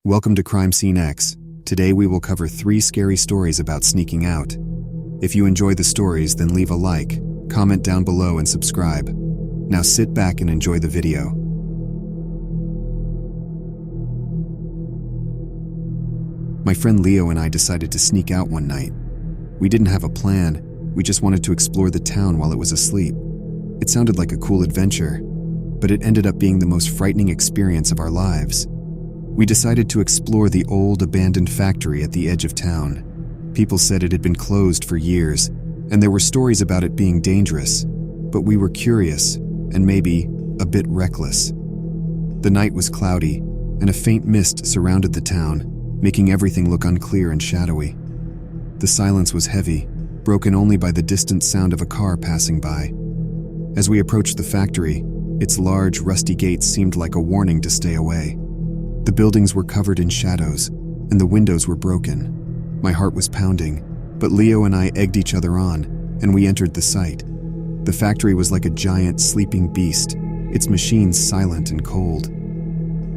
Welcome to Crime Scene X. Today we will cover 3 scary stories about sneaking out. If you enjoy the stories, then leave a like, comment down below and subscribe. Now sit back and enjoy the video. My friend Leo and I decided to sneak out one night. We didn't have a plan, we just wanted to explore the town while it was asleep. It sounded like a cool adventure, but it ended up being the most frightening experience of our lives. We decided to explore the old abandoned factory at the edge of town. People said it had been closed for years, and there were stories about it being dangerous, but we were curious and maybe a bit reckless. The night was cloudy, and a faint mist surrounded the town, making everything look unclear and shadowy. The silence was heavy, broken only by the distant sound of a car passing by. As we approached the factory, its large, rusty gates seemed like a warning to stay away. The buildings were covered in shadows, and the windows were broken. My heart was pounding, but Leo and I egged each other on, and we entered the site. The factory was like a giant, sleeping beast, its machines silent and cold.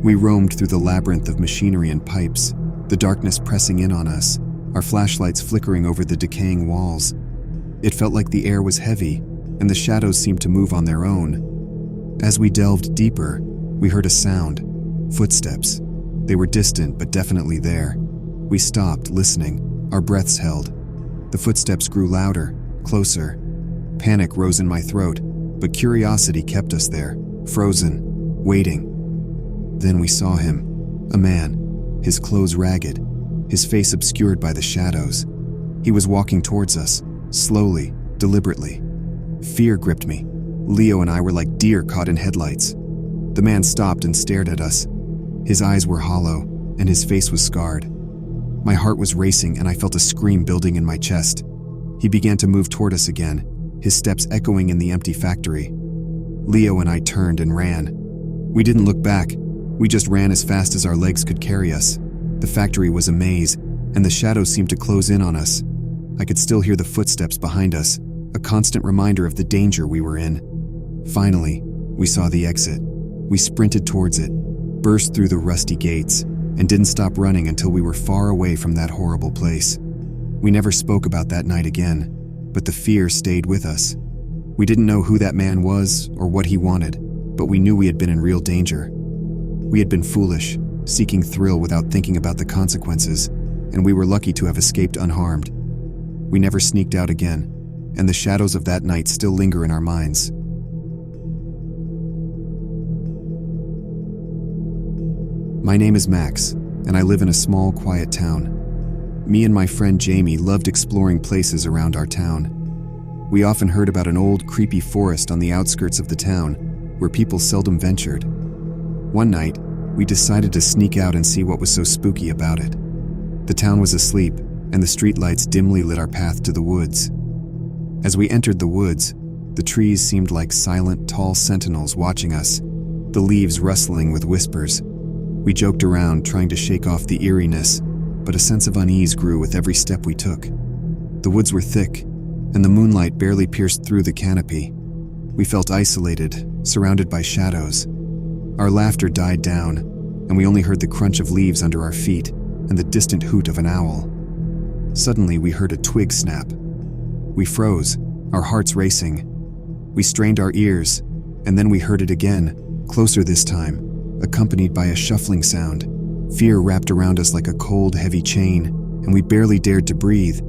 We roamed through the labyrinth of machinery and pipes, the darkness pressing in on us, our flashlights flickering over the decaying walls. It felt like the air was heavy, and the shadows seemed to move on their own. As we delved deeper, we heard a sound. Footsteps. They were distant but definitely there. We stopped, listening, our breaths held. The footsteps grew louder, closer. Panic rose in my throat, but curiosity kept us there, frozen, waiting. Then we saw him, a man, his clothes ragged, his face obscured by the shadows. He was walking towards us, slowly, deliberately. Fear gripped me. Leo and I were like deer caught in headlights. The man stopped and stared at us. His eyes were hollow, and his face was scarred. My heart was racing, and I felt a scream building in my chest. He began to move toward us again, his steps echoing in the empty factory. Leo and I turned and ran. We didn't look back. We just ran as fast as our legs could carry us. The factory was a maze, and the shadows seemed to close in on us. I could still hear the footsteps behind us, a constant reminder of the danger we were in. Finally, we saw the exit. We sprinted towards it, burst through the rusty gates, and didn't stop running until we were far away from that horrible place. We never spoke about that night again, but the fear stayed with us. We didn't know who that man was or what he wanted, but we knew we had been in real danger. We had been foolish, seeking thrill without thinking about the consequences, and we were lucky to have escaped unharmed. We never sneaked out again, and the shadows of that night still linger in our minds. My name is Max, and I live in a small, quiet town. Me and my friend Jamie loved exploring places around our town. We often heard about an old, creepy forest on the outskirts of the town, where people seldom ventured. One night, we decided to sneak out and see what was so spooky about it. The town was asleep, and the streetlights dimly lit our path to the woods. As we entered the woods, the trees seemed like silent, tall sentinels watching us, the leaves rustling with whispers. We joked around, trying to shake off the eeriness, but a sense of unease grew with every step we took. The woods were thick, and the moonlight barely pierced through the canopy. We felt isolated, surrounded by shadows. Our laughter died down, and we only heard the crunch of leaves under our feet and the distant hoot of an owl. Suddenly, we heard a twig snap. We froze, our hearts racing. We strained our ears, and then we heard it again, closer this time, accompanied by a shuffling sound. Fear wrapped around us like a cold, heavy chain, and we barely dared to breathe.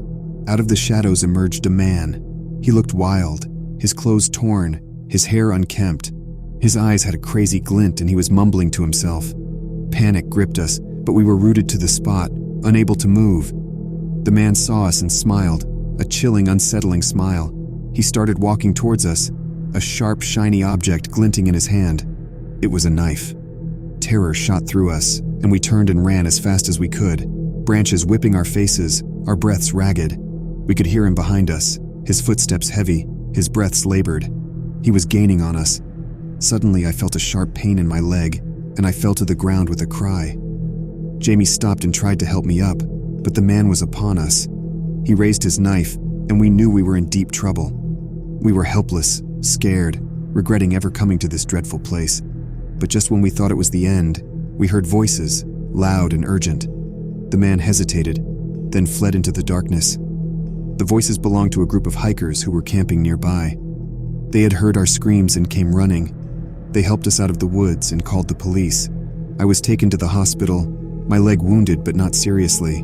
Out of the shadows emerged a man. He looked wild, his clothes torn, his hair unkempt. His eyes had a crazy glint, and he was mumbling to himself. Panic gripped us, but we were rooted to the spot, unable to move. The man saw us and smiled, a chilling, unsettling smile. He started walking towards us, a sharp, shiny object glinting in his hand. It was a knife. Terror shot through us, and we turned and ran as fast as we could, branches whipping our faces, our breaths ragged. We could hear him behind us, his footsteps heavy, his breaths labored. He was gaining on us. Suddenly, I felt a sharp pain in my leg, and I fell to the ground with a cry. Jamie stopped and tried to help me up, but the man was upon us. He raised his knife, and we knew we were in deep trouble. We were helpless, scared, regretting ever coming to this dreadful place. But just when we thought it was the end, we heard voices, loud and urgent. The man hesitated, then fled into the darkness. The voices belonged to a group of hikers who were camping nearby. They had heard our screams and came running. They helped us out of the woods and called the police. I was taken to the hospital, my leg wounded but not seriously.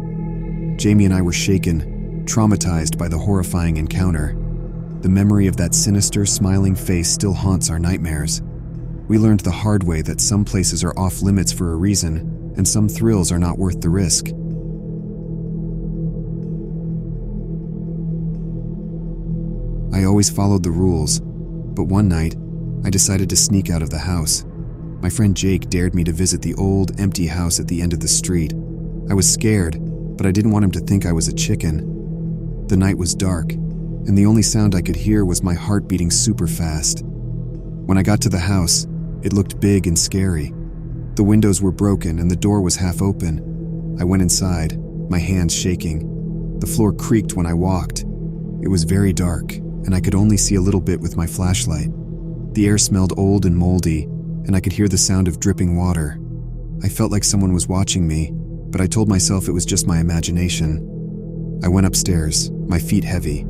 Jamie and I were shaken, traumatized by the horrifying encounter. The memory of that sinister, smiling face still haunts our nightmares. We learned the hard way that some places are off limits for a reason, and some thrills are not worth the risk. I always followed the rules, but one night, I decided to sneak out of the house. My friend Jake dared me to visit the old, empty house at the end of the street. I was scared, but I didn't want him to think I was a chicken. The night was dark, and the only sound I could hear was my heart beating super fast. When I got to the house, it looked big and scary. The windows were broken and the door was half open. I went inside, my hands shaking. The floor creaked when I walked. It was very dark, and I could only see a little bit with my flashlight. The air smelled old and moldy, and I could hear the sound of dripping water. I felt like someone was watching me, but I told myself it was just my imagination. I went upstairs, my feet heavy.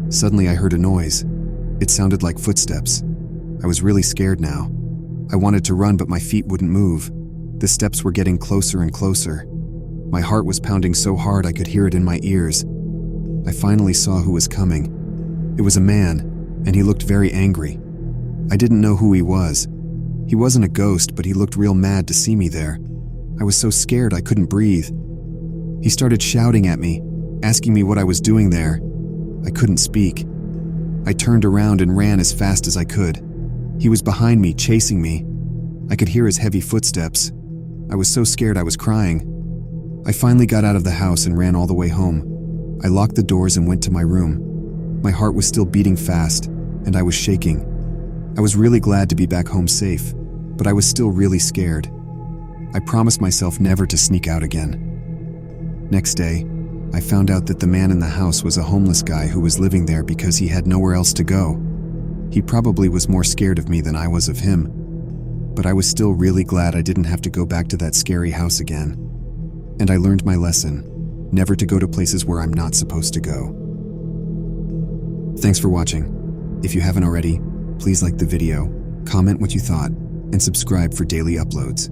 Suddenly I heard a noise. It sounded like footsteps. I was really scared now. I wanted to run, but my feet wouldn't move. The steps were getting closer and closer. My heart was pounding so hard I could hear it in my ears. I finally saw who was coming. It was a man, and he looked very angry. I didn't know who he was. He wasn't a ghost, but he looked real mad to see me there. I was so scared I couldn't breathe. He started shouting at me, asking me what I was doing there. I couldn't speak. I turned around and ran as fast as I could. He was behind me, chasing me. I could hear his heavy footsteps. I was so scared I was crying. I finally got out of the house and ran all the way home. I locked the doors and went to my room. My heart was still beating fast, and I was shaking. I was really glad to be back home safe, but I was still really scared. I promised myself never to sneak out again. Next day, I found out that the man in the house was a homeless guy who was living there because he had nowhere else to go. He probably was more scared of me than I was of him, but I was still really glad I didn't have to go back to that scary house again. And I learned my lesson, never to go to places where I'm not supposed to go. Thanks for watching. If you haven't already, please like the video, comment what you thought, and subscribe for daily uploads.